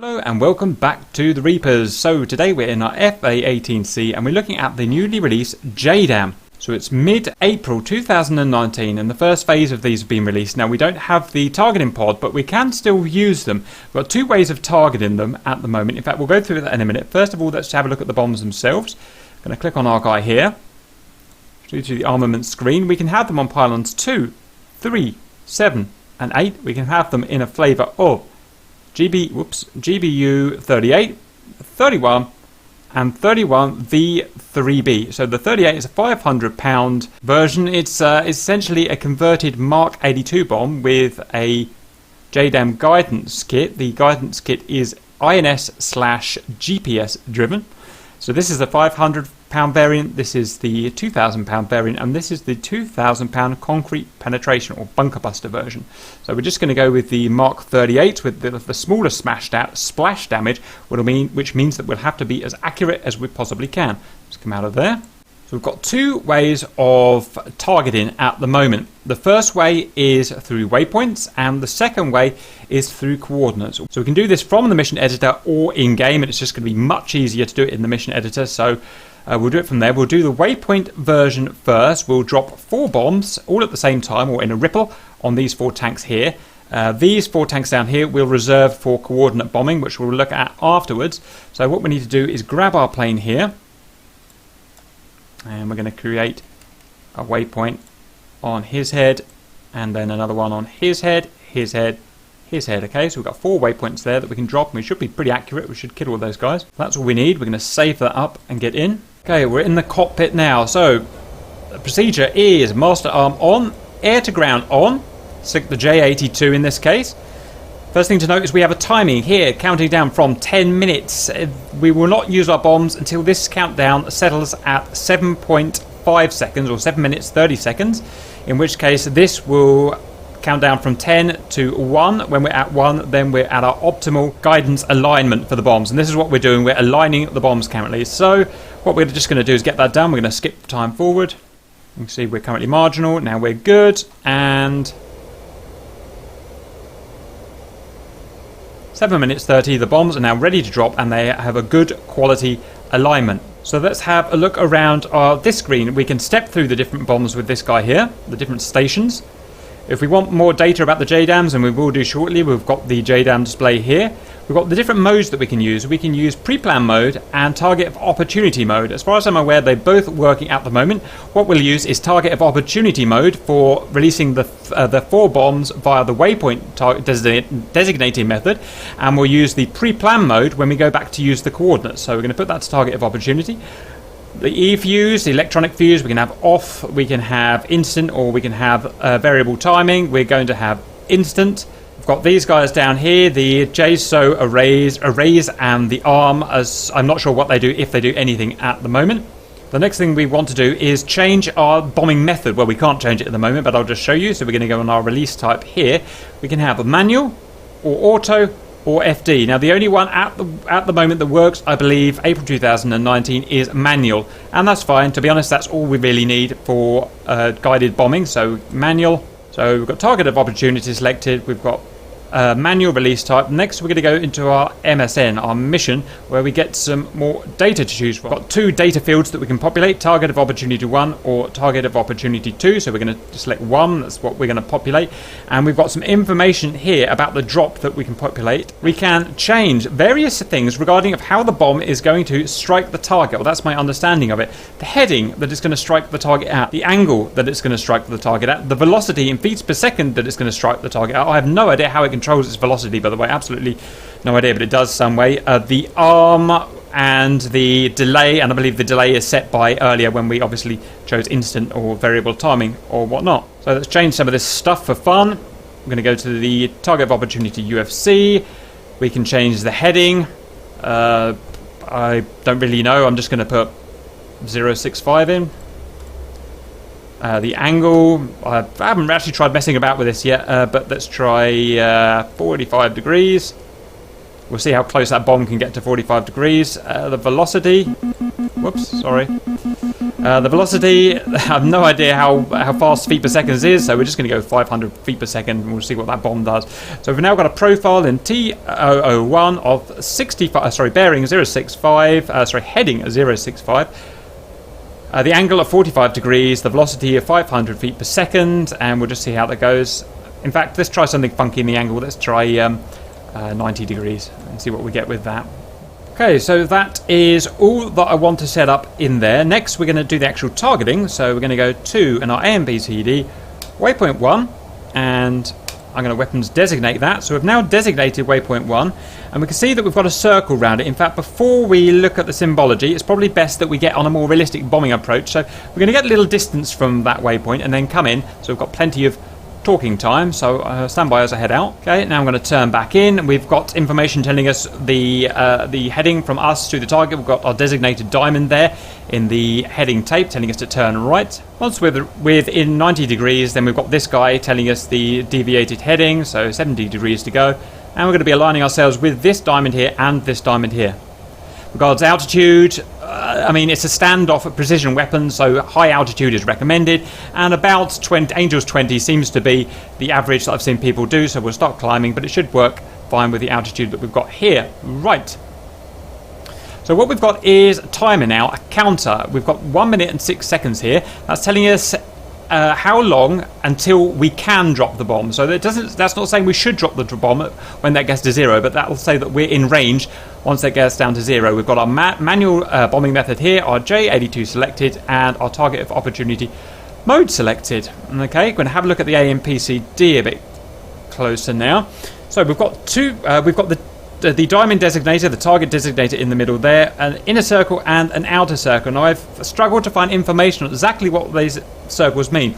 Hello and welcome back to the Reapers. So today we're in our FA-18C and we're looking at the newly released JDAM. So it's mid-April 2019 and the first phase of these have been released. Now we don't have the targeting pod, but we can still use them. We've got two ways of targeting them at the moment. In fact, we'll go through that in a minute. First of all, let's have a look at the bombs themselves. I'm going to click on our guy here. Due to the armament screen, we can have them on pylons 2, 3, 7 and 8. We can have them in a flavour of GBU38, 31 and 31 V3B. So the 38 is a 500-pound version. It's essentially a converted Mark 82 bomb with a JDAM guidance kit. The guidance kit is INS/GPS driven. So this is the 500-pound variant, this is the 2,000-pound variant, and this is the 2,000-pound concrete penetration or bunker buster version. So we're just going to go with the Mark 38 with the smaller splash damage, which means that we'll have to be as accurate as we possibly can. Let's come out of there. So we've got two ways of targeting at the moment. The first way is through waypoints and the second way is through coordinates. So we can do this from the mission editor or in-game, and it's just going to be much easier to do it in the mission editor. So we'll do it from there. We'll do the waypoint version first. We'll drop 4 bombs all at the same time or in a ripple on these 4 tanks here. These 4 tanks down here we'll reserve for coordinate bombing, which we'll look at afterwards. So what we need to do is grab our plane here. And we're going to create a waypoint on his head and then another one on his head, his head, his head. Okay, so we've got 4 waypoints there that we can drop and we should be pretty accurate. We should kill all those guys. That's all we need. We're going to save that up and get in. Okay, we're in the cockpit now. So the procedure is master arm on, air to ground on, so the J82 in this case. First thing to note is we have a timing here counting down from 10 minutes. We will not use our bombs until this countdown settles at 7.5 seconds or 7 minutes 30 seconds, in which case this will count down from 10 to 1. When we're at 1, then we're at our optimal guidance alignment for the bombs, and this is what we're doing. We're aligning the bombs currently. So what we're just going to do is get that done. We're going to skip time forward. You can see we're currently marginal. Now we're good, and 7 minutes 30, the bombs are now ready to drop and they have a good quality alignment. So let's have a look around this screen. We can step through the different bombs with this guy here, the different stations. If we want more data about the JDAMs, and we will do shortly, we've got the JDAM display here. We've got the different modes that we can use. We can use pre-plan mode and target of opportunity mode. As far as I'm aware, they're both working at the moment. What we'll use is target of opportunity mode for releasing the 4 bombs via the waypoint designating method, and we'll use the pre-plan mode when we go back to use the coordinates. So we're going to put that to target of opportunity. The E fuse, the electronic fuse, we can have off, we can have instant, or we can have variable timing. We're going to have instant. We've got these guys down here, the JSO arrays and the ARM, as I'm not sure what they do, if they do anything at the moment. The next thing we want to do is change our bombing method. Well, we can't change it at the moment, but I'll just show you. So we're going to go on our release type here. We can have a manual or auto or FD. Now the only one at the moment that works, I believe, April 2019, is manual, and that's fine. To be honest, that's all we really need for guided bombing. So manual. So we've got target of opportunity selected. We've got manual release type. Next we're going to go into our MSN, our mission, where we get some more data to choose from. We've got 2 data fields that we can populate, target of opportunity 1 or target of opportunity 2. So we're going to select 1, that's what we're going to populate. And we've got some information here about the drop that we can populate. We can change various things regarding of how the bomb is going to strike the target. Well, that's my understanding of it. The heading that it's going to strike the target at, the angle that it's going to strike the target at, the velocity in feet per second that it's going to strike the target at. I have no idea how it controls its velocity, by the way, absolutely no idea, but it does some way. The arm and the delay, and I believe the delay is set by earlier when we obviously chose instant or variable timing or whatnot. So let's change some of this stuff for fun. We're going to go to the target of opportunity UFC. We can change the heading. I don't really know. I'm just going to put 065 in. The angle, I haven't actually tried messing about with this yet, but let's try 45 degrees. We'll see how close that bomb can get to 45 degrees. The velocity, whoops, sorry. The velocity, I have no idea how fast feet per second is, so we're just going to go 500 feet per second and we'll see what that bomb does. So we've now got a profile in T001 of 65, bearing 065, heading 065. The angle of 45 degrees, the velocity of 500 feet per second, and we'll just see how that goes. In fact, let's try something funky in the angle. Let's try 90 degrees and see what we get with that. Okay, so that is all that I want to set up in there. Next, we're going to do the actual targeting. So we're going to go to our AMPCD, Waypoint 1, and I'm going to weapons designate that. So we've now designated Waypoint 1, and we can see that we've got a circle around it. In fact, before we look at the symbology, it's probably best that we get on a more realistic bombing approach. So we're going to get a little distance from that waypoint and then come in. So we've got plenty of talking time, so stand by as I head out. Okay, now I'm going to turn back in. We've got information telling us the heading from us to the target. We've got our designated diamond there in the heading tape telling us to turn right. Once we're within 90 degrees, then we've got this guy telling us the deviated heading, so 70 degrees to go. And we're going to be aligning ourselves with this diamond here and this diamond here. Regards altitude, it's a standoff at precision weapons, so high altitude is recommended, and about 20, Angels 20 seems to be the average that I've seen people do, so we'll start climbing, but it should work fine with the altitude that we've got here. Right. So what we've got is a timer now, a counter. We've got 1 minute and 6 seconds here. That's telling us how long until we can drop the bomb. So that's not saying we should drop the bomb when that gets to 0, but that will say that we're in range once that gets down to 0. We've got our manual bombing method here, our J82 selected, and our target of opportunity mode selected. Okay, we're going to have a look at the AMPCD a bit closer now. So we've got the diamond designator, the target designator in the middle there, an inner circle and an outer circle. Now I've struggled to find information on exactly what these circles mean.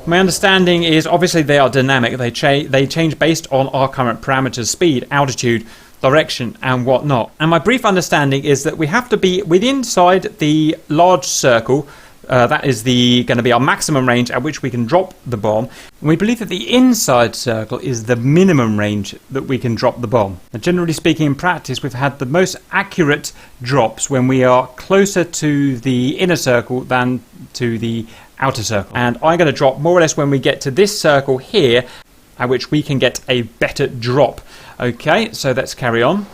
My understanding is obviously they are dynamic. They change based on our current parameters, speed, altitude, direction and whatnot. And my brief understanding is that we have to be inside the large circle. That is going to be our maximum range at which we can drop the bomb. And we believe that the inside circle is the minimum range that we can drop the bomb. Now, generally speaking, in practice, we've had the most accurate drops when we are closer to the inner circle than to the outer circle. And I'm going to drop more or less when we get to this circle here, at which we can get a better drop. Okay, so let's carry on.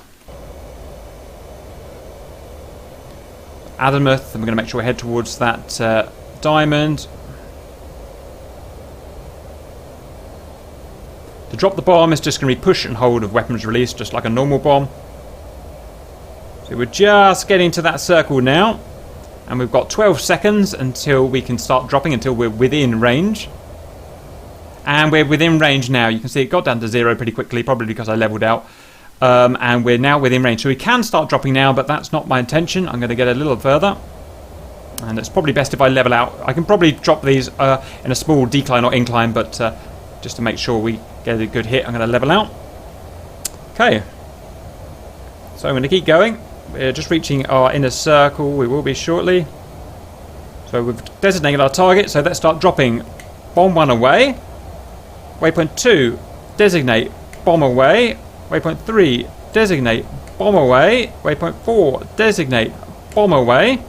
Azimuth, and we're going to make sure we head towards that diamond. To drop the bomb is just going to be push and hold of weapons release, just like a normal bomb. So we're just getting to that circle now, and we've got 12 seconds until we can start dropping, until we're within range. And we're within range now. You can see it got down to 0 pretty quickly, probably because I leveled out. And we're now within range, so we can start dropping now, but that's not my intention. I'm going to get a little further, and it's probably best if I level out. I can probably drop these in a small decline or incline, but just to make sure we get a good hit, I'm going to level out. Okay, so I'm going to keep going. We're just reaching our inner circle. We will be shortly. So we've designated our target, so let's start dropping. Bomb 1 away. Waypoint 2, designate, bomb away. Waypoint 3, designate, bomb away. Waypoint 4, designate, bomb away.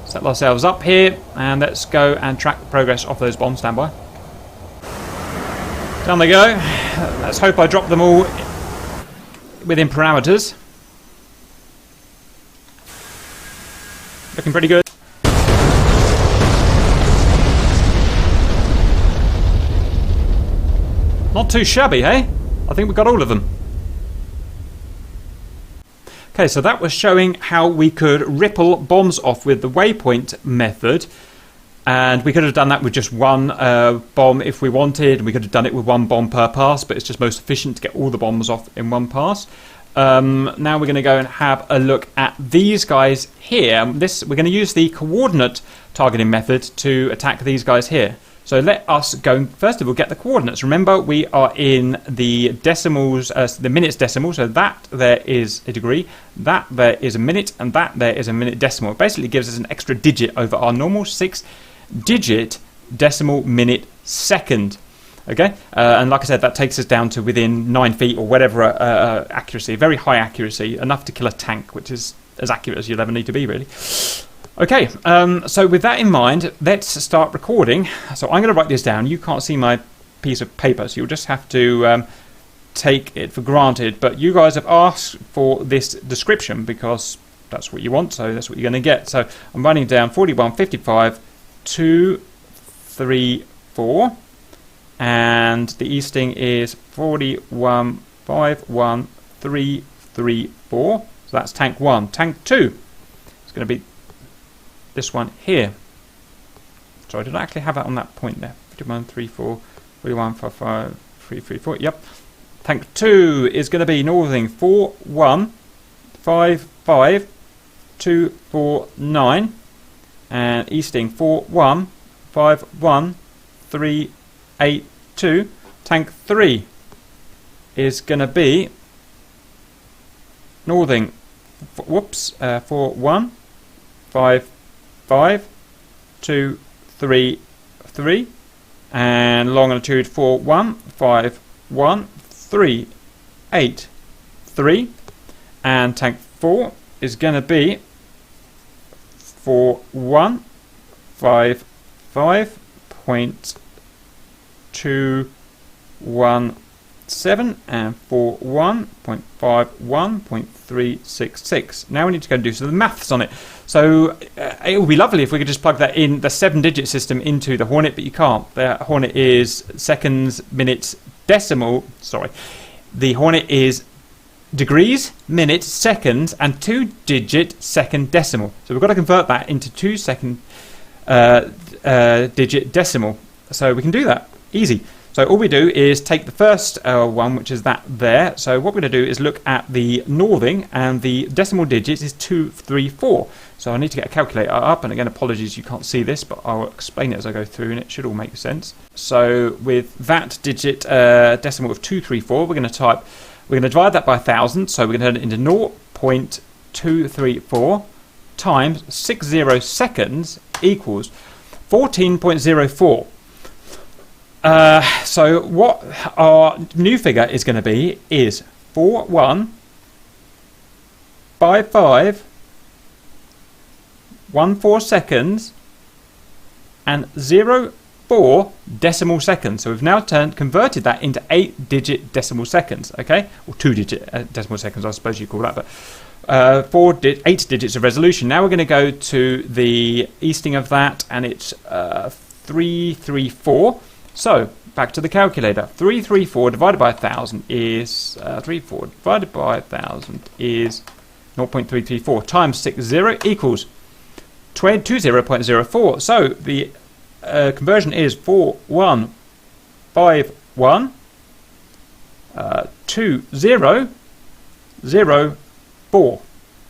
Set ourselves up here, and let's go and track the progress of those bombs. Stand by. Down they go. Let's hope I drop them all within parameters. Looking pretty good. Not too shabby, hey? I think we got all of them. Okay, so that was showing how we could ripple bombs off with the waypoint method. And we could have done that with just one bomb if we wanted. We could have done it with one bomb per pass, but it's just most efficient to get all the bombs off in one pass. Now we're going to go and have a look at these guys here. We're going to use the coordinate targeting method to attack these guys here. So let us go, first of all, get the coordinates. Remember, we are in the decimals, the minutes decimal, so that there is a degree, that there is a minute, and that there is a minute decimal. It basically gives us an extra digit over our normal 6-digit decimal minute second. Okay, and like I said, that takes us down to within 9 feet or whatever accuracy, very high accuracy, enough to kill a tank, which is as accurate as you'll ever need to be, really. Okay, so with that in mind, let's start recording. So I'm going to write this down. You can't see my piece of paper, so you'll just have to take it for granted. But you guys have asked for this description because that's what you want, so that's what you're going to get. So I'm writing down 41, 55, 2, 3, 4. And the easting is 41, 5, 1, 3, 3, 4. So that's tank 1. Tank 2 is going to be this one here. Sorry, did I actually have that on that point there? 51, 3, 4, 41, 5, 5, 3, 3, 4. Yep. Tank 2 is going to be northing 4, 1, 5, 5, 2, 4, 9. And easting 4, 1, 5, 1, 3, 8, 2. Tank 3 is going to be northing 4, 1, 5, 5, 2, 3, 3, and longitude 4, 1, 5, 1, 3, 8, 3, and tank 4 is going to be 4, 1, 5, 5.217 and 41.51.366. Now we need to go and do some of the maths on it. So it would be lovely if we could just plug that in, the 7-digit system, into the Hornet, but you can't. The Hornet is seconds, minutes, decimal. Sorry. The Hornet is degrees, minutes, seconds, and 2-digit second decimal. So we've got to convert that into 2-second digit decimal. So we can do that. Easy. So all we do is take the first one, which is that there. So what we're going to do is look at the northing, and the decimal digits is 234. So I need to get a calculator up, and again, apologies you can't see this, but I'll explain it as I go through, and it should all make sense. So with that digit decimal of 234, we're going to divide that by 1,000. So we're going to turn it into 0.234 times 60 seconds equals 14.04. So what our new figure is going to be is 415514 seconds and 04 decimal seconds. So we've now converted that into 8-digit decimal seconds, okay, or 2-digit decimal seconds, I suppose you call that, but 8 digits of resolution. Now we're going to go to the easting of that, and it's 334. So, back to the calculator. 334 divided by 1,000 is 34 divided by 1,000 is 0.334 times 60 equals 20.04. So, the conversion is 41512004.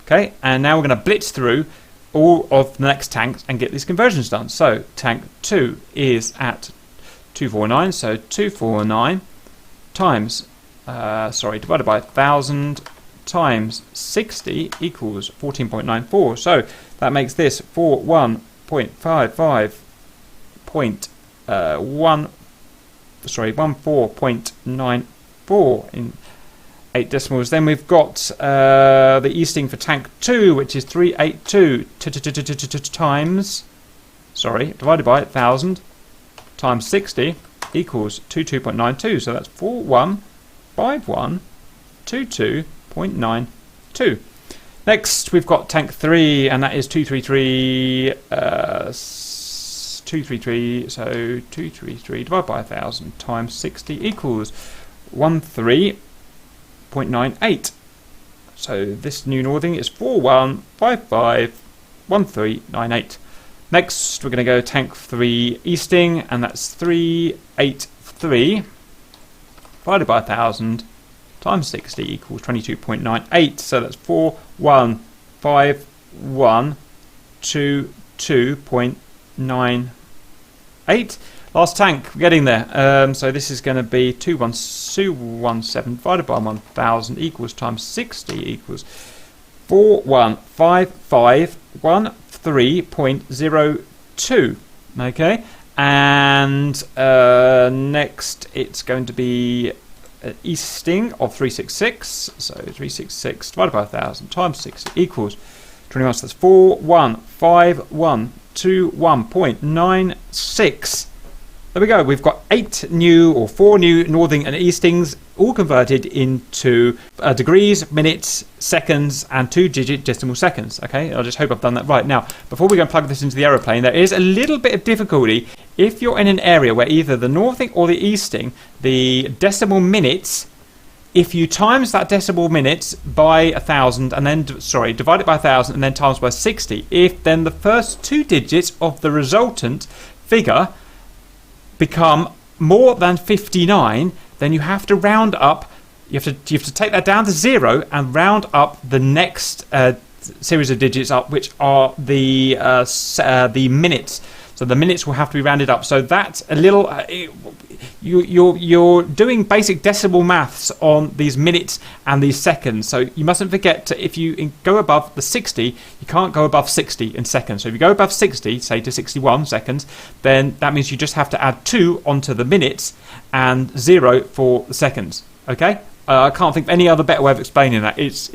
Okay, and now we're going to blitz through all of the next tanks and get these conversions done. So, tank 2 is at 249, so 249 times, divided by 1,000 times 60 equals 14.94. So that makes this 14.94 in 8 decimals. Then we've got the easting for tank 2, which is 382 times, divided by 1,000 times 60 equals 22.92. So that's 415122.92. Next, we've got tank 3, and that is 233. 233. So 233 divided by 1,000 times 60 equals 13.98. So this new northing is 41551398. Next, we're going to go tank 3 easting, and that's 383 divided by 1,000 times 60 equals 22.98. So that's 415122.98. Last tank, we're getting there. So this is going to be 21217 divided by 1,000 equals times 60 equals 415513.02. Okay, and next it's going to be easting of 366. So 366 divided by 1,000 times 60 equals 21, so that's 415121.96. There we go. We've got 4 new northing and eastings, all converted into degrees, minutes, seconds, and 2-digit decimal seconds. Okay, I just hope I've done that right. Now, before we go and plug this into the aeroplane, there is a little bit of difficulty if you're in an area where either the northing or the easting, the decimal minutes, if you times that decimal minutes by 1,000 and then, divide it by 1,000 and then times by 60, if then the first 2 digits of the resultant figure become more than 59, then you have to round up. You have to take that down to 0 and round up the next series of digits up, which are the minutes. So the minutes will have to be rounded up. So that's a little. You're doing basic decimal maths on these minutes and these seconds. So you mustn't forget to, if you go above the 60, you can't go above 60 in seconds. So if you go above 60, say to 61 seconds, then that means you just have to add 2 onto the minutes and 0 for the seconds. Okay? I can't think of any other better way of explaining that. It's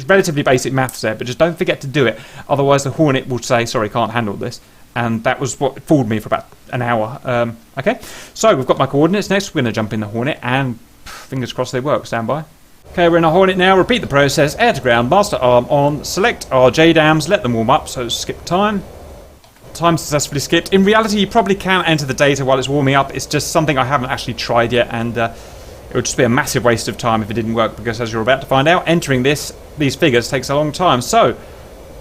relatively basic maths there, but just don't forget to do it. Otherwise, the Hornet will say, sorry, can't handle this. And that was what fooled me for about an hour. Okay, so we've got my coordinates. Next, we're going to jump in the Hornet, and fingers crossed they work. Stand by. Okay, we're in a Hornet now. Repeat the process. Air to ground, master arm on. Select our JDAMs. Let them warm up. So skip time. Time successfully skipped. In reality, you probably can enter the data while it's warming up. It's just something I haven't actually tried yet, and it would just be a massive waste of time if it didn't work, because as you're about to find out, entering these figures takes a long time. So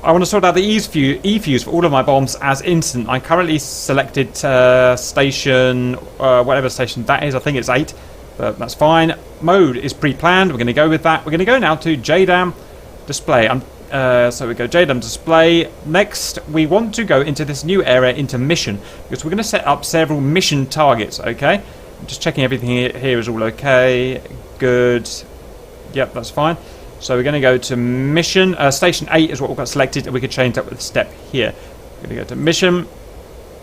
I want to sort out the E-fuse for all of my bombs as instant. I currently selected station, whatever station that is. I think it's 8, but that's fine. Mode is pre-planned. We're going to go with that. We're going to go now to JDAM display. So we go JDAM display. Next, we want to go into this new area, into mission, because we're going to set up several mission targets. Okay, I'm just checking everything here is all okay. Good. Yep, that's fine. So we're going to go to mission. Station 8 is what we've got selected, and we could change that with a step here. We're going to go to mission.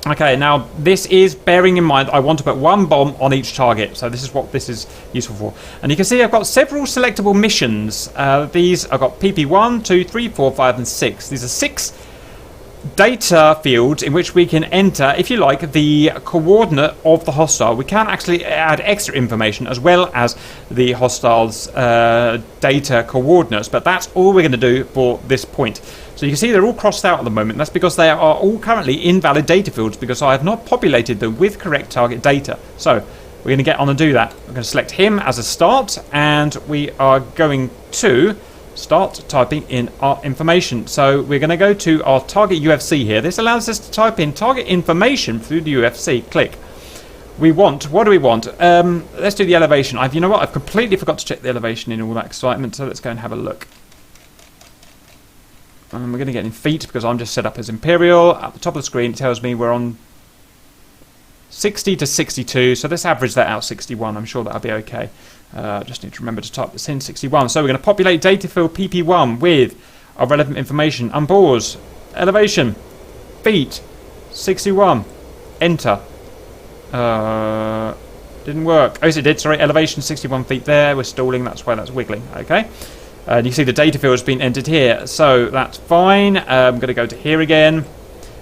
Okay, now this is bearing in mind I want to put 1 bomb on each target. So this is what this is useful for. And you can see I've got several selectable missions. These I've got PP1, 2, 3, 4, 5, and 6. These are 6 data fields in which we can enter, if you like, the coordinate of the hostile. We can actually add extra information as well as the hostile's data coordinates, but that's all we're going to do for this point. So you can see they're all crossed out at the moment. That's because they are all currently invalid data fields, because I have not populated them with correct target data. So we're going to get on and do that. We're going to select him as a start, and we are going to start typing in our information. So we're going to go to our target UFC here. This allows us to type in target information through the UFC. Click. What do we want? Let's do the elevation. You know what? I've completely forgot to check the elevation in all that excitement. So let's go and have a look. We're going to get in feet because I'm just set up as Imperial. At the top of the screen, it tells me we're on 60 to 62. So let's average that out 61. I'm sure that'll be okay. Just need to remember to type this in, 61. So we're going to populate data field PP1 with our relevant information. Unpause. Elevation. Feet. 61. Enter. Didn't work. Oh, yes, it did. Sorry. Elevation 61 feet there. We're stalling. That's why that's wiggling. Okay. And you can see the data field has been entered here. So that's fine. I'm going to go to here again.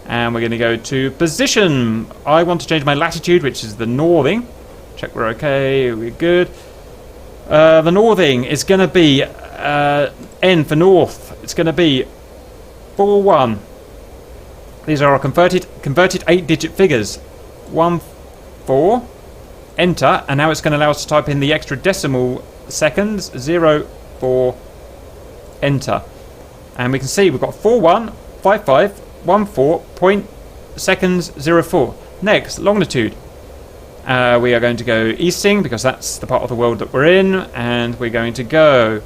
And we're going to go to position. I want to change my latitude, which is the northing. Check we're okay. We're good. The northing is going to be N for north. It's going to be 4-1. These are our converted 8-digit figures. 1 4. Enter, and now it's going to allow us to type in the extra decimal seconds. 0 4. Enter, and we can see we've got 415514 point seconds 04. Next, longitude. We are going to go easting because that's the part of the world that we're in, and we're going to go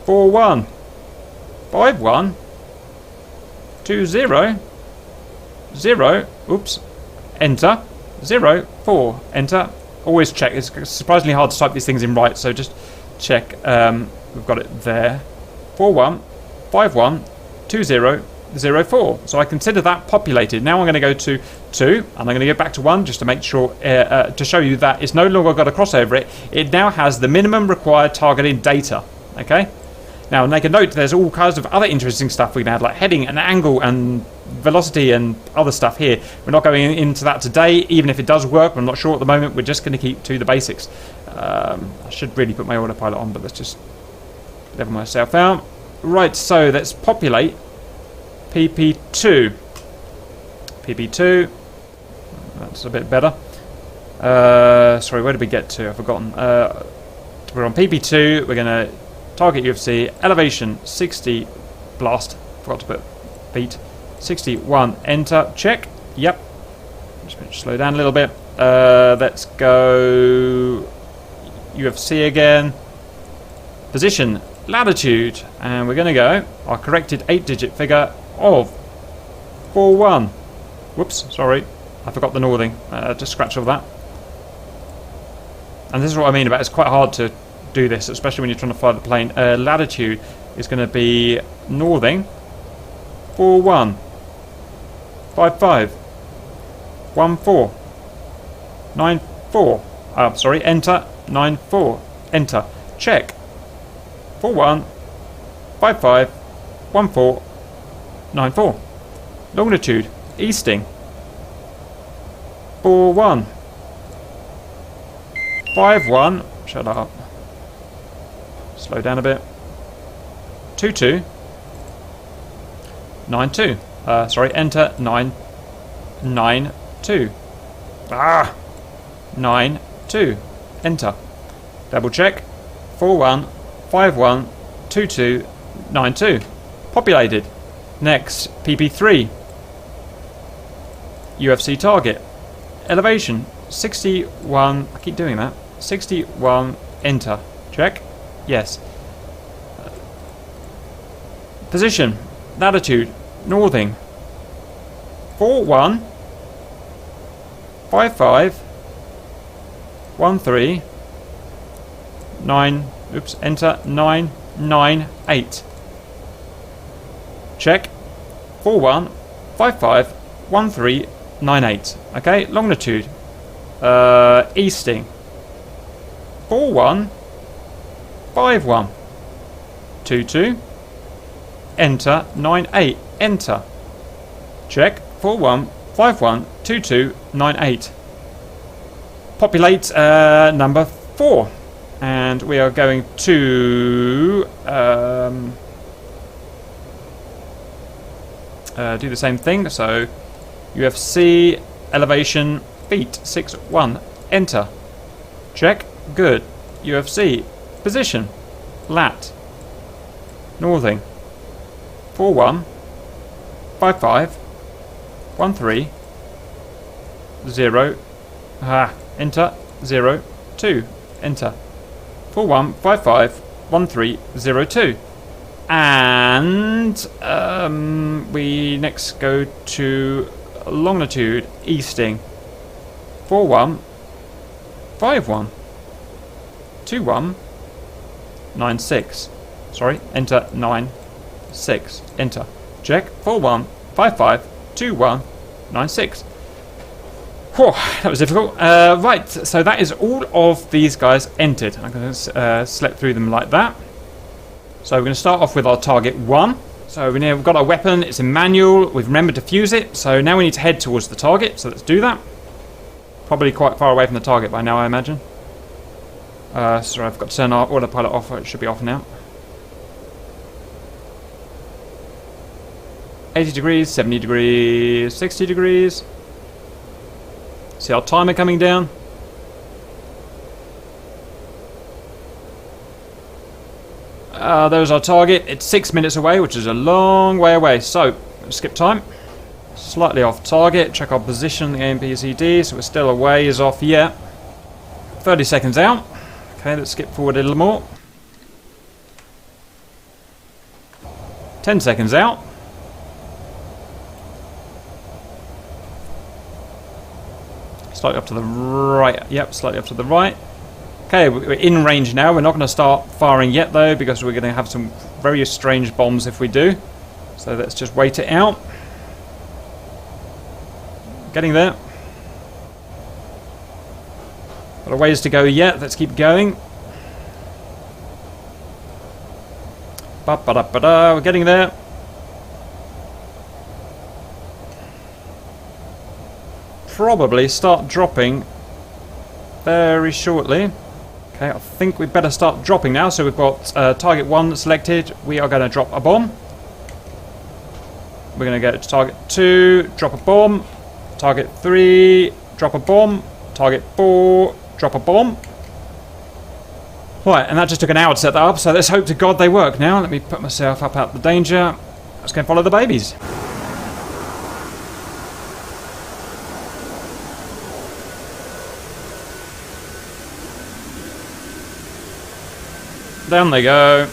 4151 20 0. Oops. Enter. 04. Enter. Always check. It's surprisingly hard to type these things in right, so just check. We've got it there. 4151 20 04. So I consider that populated. Now I'm going to go to 2, and I'm going to go back to 1 just to make sure, to show you that it's no longer got a cross over it. It now has the minimum required targeting data. Okay. Now, make a note, there's all kinds of other interesting stuff we can add, like heading and angle and velocity and other stuff here. We're not going into that today, even if it does work. I'm not sure at the moment. We're just going to keep to the basics. I should really put my autopilot on, but let's just level myself out. Right, so let's populate PP2. PP2. That's a bit better. Sorry, where did we get to? I've forgotten. We're on PP2. We're going to target UFC. Elevation 60. Blast. Forgot to put feet. 61. Enter. Check. Yep. Just slow down a little bit. Let's go UFC again. Position. Latitude. And we're going to go our corrected 8-digit figure of 41. Whoops, sorry. I forgot the northing. Just scratch all that. And this is what I mean about it's quite hard to do this, especially when you're trying to fly the plane. Latitude is going to be northing 41 55 14 94. Sorry, enter 94. Enter. Check. 41 55 14 94. Longitude easting 41 51. Shut up. Slow down a bit. 22 92. Sorry, enter 992. 92. Enter. Double check. 41 51 22 92. Populated. Next, PP3. UFC target. Elevation 61. I keep doing that. 61. Enter. Check. Yes. Position. Latitude. Northing. 41 55 13 9. Oops. Enter 998. Check. 41 55 13 98. Okay. Longitude. Easting. 41 51 22. Enter 98. Enter. Check. 41 51 22 98. Populate number 4. And we are going to do the same thing. So UFC elevation feet 61. Enter. Check. Good. UFC position lat northing 41 55 13 0. Enter 0 2. Enter 41 55 13 02. And we next go to longitude easting 41 51 21 96. Sorry, enter 96. Enter. Check. 41 55 21 96. Whew, that was difficult. Right, so that is all of these guys entered. I'm going to select through them like that. So we're going to start off with our target 1. So we've got our weapon. It's in manual. We've remembered to fuse it. So now we need to head towards the target. So let's do that. Probably quite far away from the target by now, I imagine. Sorry, I've got to turn our autopilot off. It should be off now. 80 degrees, 70 degrees, 60 degrees. See our timer coming down. There's our target. It's 6 minutes away, which is a long way away. So, skip time. Slightly off target. Check our position, the AMPCD. So we're still a ways off yet. 30 seconds out. Okay, let's skip forward a little more. 10 seconds out. Slightly up to the right. Yep, slightly up to the right. Okay, we're in range now. We're not going to start firing yet, though, because we're going to have some very strange bombs if we do. So let's just wait it out. Getting there. Got a ways to go yet. Let's keep going. We're getting there. Probably start dropping very shortly. Okay, I think we better start dropping now. So we've got target 1 selected. We are going to drop a bomb. We're going to go to target 2, drop a bomb. Target 3, drop a bomb. Target 4, drop a bomb. Right, and that just took an hour to set that up, so let's hope to God they work now. Let me put myself up out the danger. Let's go and follow the babies. Down they go.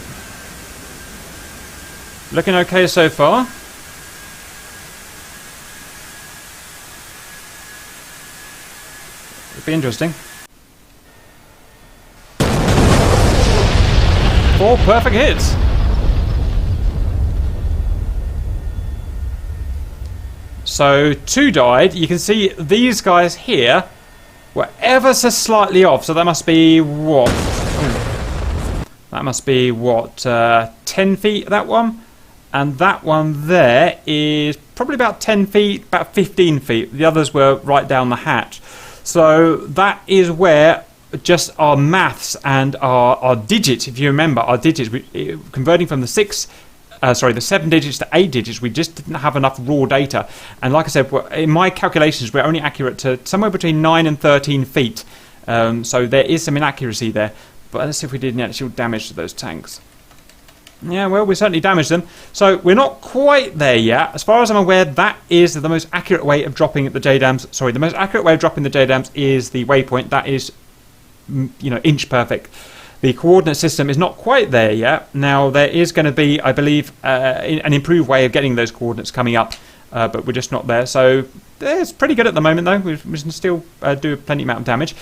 Looking okay so far. It'll be interesting. 4 perfect hits. So 2 died. You can see these guys here were ever so slightly off. So that must be what? That must be what? 10 feet, that one. And that one there is probably about 10 feet, about 15 feet. The others were right down the hatch. So that is where just our maths and our digits, if you remember, our digits, converting from the 7 digits to 8 digits, we just didn't have enough raw data. And like I said, in my calculations, we're only accurate to somewhere between 9 and 13 feet. So there is some inaccuracy there. But let's see if we did any actual damage to those tanks. Yeah, well, we certainly damaged them. So we're not quite there yet. As far as I'm aware, that is the most accurate way of dropping the JDAMs. Sorry, the most accurate way of dropping the JDAMs is the Waypoint. That is, inch perfect. The coordinate system is not quite there yet. Now, there is going to be, I believe, an improved way of getting those coordinates coming up. But we're just not there. So it's pretty good at the moment, though. We can still do plenty amount of damage.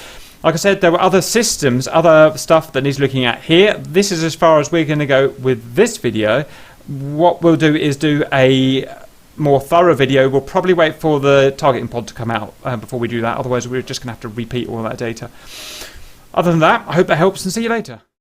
Like I said, there were other systems, other stuff that needs looking at here. This is as far as we're going to go with this video. What we'll do is do a more thorough video. We'll probably wait for the targeting pod to come out before we do that. Otherwise, we're just going to have to repeat all that data. Other than that, I hope that helps and see you later.